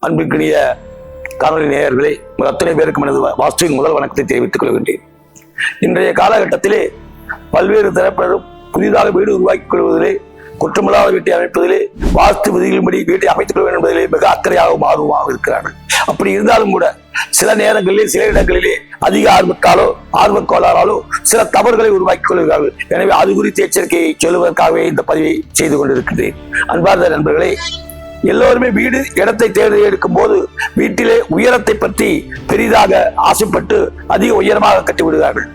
அன்பிற்கினிய காணொலி நேயர்களே, அத்தனை பேருக்கு எனது வாஸ்துவின் முதல் வணக்கத்தை தெரிவித்துக் கொள்கின்றேன். இன்றைய காலகட்டத்திலே பல்வேறு தரப்பினரும் புதிதாக வீடு உருவாக்கிக் கொள்வதிலே, குற்றமில்லாத வீட்டை அமைப்பதிலே, வாஸ்து விதிகளின்படி வீட்டை அமைத்துக் கொள்ள வேண்டும் என்பதிலே மிக அக்கறையாகவும் ஆர்வமாக இருக்கிறார்கள். அப்படி இருந்தாலும் கூட சில நேரங்களிலே சில இடங்களிலே அதிக ஆர்வத்தாலோ ஆர்வக்கோளாறாலோ சில தவறுகளை உருவாக்கிக் கொள்கிறார்கள். எனவே அது குறித்த எச்சரிக்கையை சொல்லுவதற்காகவே இந்த பதிவை செய்து கொண்டிருக்கின்றேன். அன்பார்ந்த நண்பர்களே, எல்லோருமே வீடு இடத்தை தேடி எடுக்கும் போது வீட்டிலே உயரத்தை பற்றி பெரிதாக ஆசைப்பட்டு அதிக உயரமாக கட்டி விடுகிறார்கள்.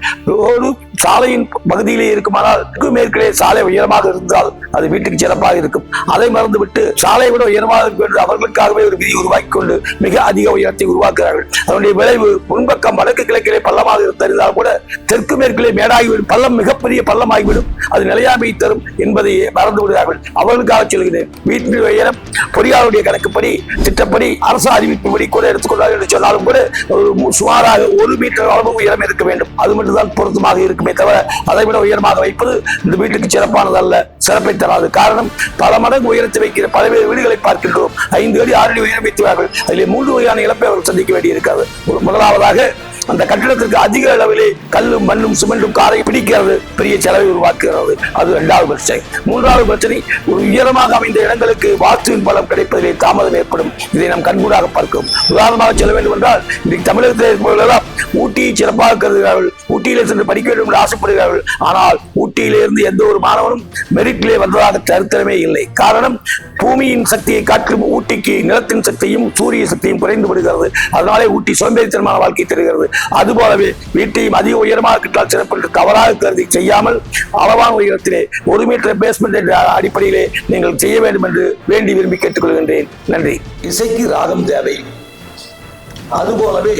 ஒரு சாலையின் பகுதியிலே இருக்குமானால் மேற்கிலே சாலை உயரமாக இருந்தால் அது வீட்டுக்கு சிறப்பாக இருக்கும். அதை மறந்துவிட்டு சாலை விட உயரமாக இருக்கும் என்று அவர்களுக்காகவே ஒரு விதி உருவாக்கி கொண்டு மிக அதிக உயரத்தை உருவாக்குகிறார்கள். அதனுடைய விளைவு முன்பக்கம் வடக்கு கிழக்கிலே பள்ளமாக தெரிந்தால் கூட தெற்கு மேற்கிலே மேடாகிவிடும். பள்ளம் மிகப்பெரிய பள்ளமாகிவிடும். அது நிலையாமை தரும் என்பதை மறந்து விடுகிறார்கள். அவர்களுக்காக சொல்கிறேன், வீட்டின் உயரம் பொறியாளருடைய கணக்குப்படி திட்டப்படி அரசு அறிவிப்புப்படி கூட எடுத்துக்கொள்வார்கள் என்று சொன்னாலும் கூட ஒரு சுமாராக 1 மீட்டர் அளவு உயரம் இருக்க வேண்டும். அது மட்டும்தான் பொருத்தமாக இருக்குமே தவிர அதை விட உயரமாக வைப்பது இந்த வீட்டுக்கு சிறப்பானது அல்ல, சிறப்பை தராது. காரணம், பல மடங்கு உயரத்தை வைக்கிற பல்வேறு வீடுகளை பார்க்கின்றோம். 5 அடி 6 அடி உயரம் வைத்துவார்கள். அதிலே 3 வகையான இழப்பை அவர்கள் சந்திக்க வேண்டி இருக்காது. முதலாவதாக, அந்த கட்டிடத்திற்கு அதிக அளவிலே கல்லும் மண்ணும் சிமெண்ட்டும் காரை பிடிக்கிறது, பெரிய செலவை உருவாக்குகிறது. அது 2வது பிரச்சனை. 3வது பிரச்சனை, ஒரு உயரமாக அமைந்த இடங்களுக்கு வாஸ்துவின் பலம் கிடைப்பதிலே தாமதம் ஏற்படும். இதை நாம் கண்கூடாக பார்க்கிறோம். உதாரணமாக சொல்ல வேண்டும் என்றால், இன்றைக்கு தமிழகத்தில் இருப்பவர்களெல்லாம் ஊட்டியை சிறப்பாக கருதுகிறார்கள், ஊட்டியிலே சென்று படிக்க வேண்டும் என்று ஆசைப்படுகிறார்கள். ஆனால் ஊட்டியிலே இருந்து எந்த ஒரு மாணவனும் மெரிட்டிலே வந்ததாக சரித்திரமே இல்லை. காரணம், பூமியின் சக்தியை காட்டிலும் ஊட்டிக்கு நிலத்தின் சக்தியும் சூரிய சக்தியும் குறைந்து விடுகிறது. அதனாலே ஊட்டி சோம்பேறித்தனமான வாழ்க்கை தருகிறது. அதுபோலவே வீட்டையும் அதிக உயரமாக கட்டால் சிறப்பு என்று தவறாக கருதி செய்யாமல் அளவான உயரத்திலே 1 மீட்டர் பேஸ்மெண்ட் என்ற அடிப்படையிலே நீங்கள் செய்ய வேண்டும் என்று வேண்டி விரும்பி கேட்டுக்கொள்கின்றேன். நன்றி. இசைக்கு ராகம் தேவை, அதுபோலவே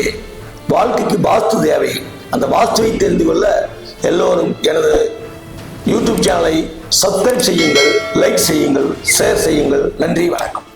வாழ்க்கைக்கு வாஸ்து தேவை. அந்த வாஸ்துவை தெரிந்து கொள்ள எல்லோரும் எனது யூடியூப் சேனலை சப்ஸ்கிரைப் செய்யுங்கள், லைக் செய்யுங்கள், ஷேர் செய்யுங்கள். நன்றி, வணக்கம்.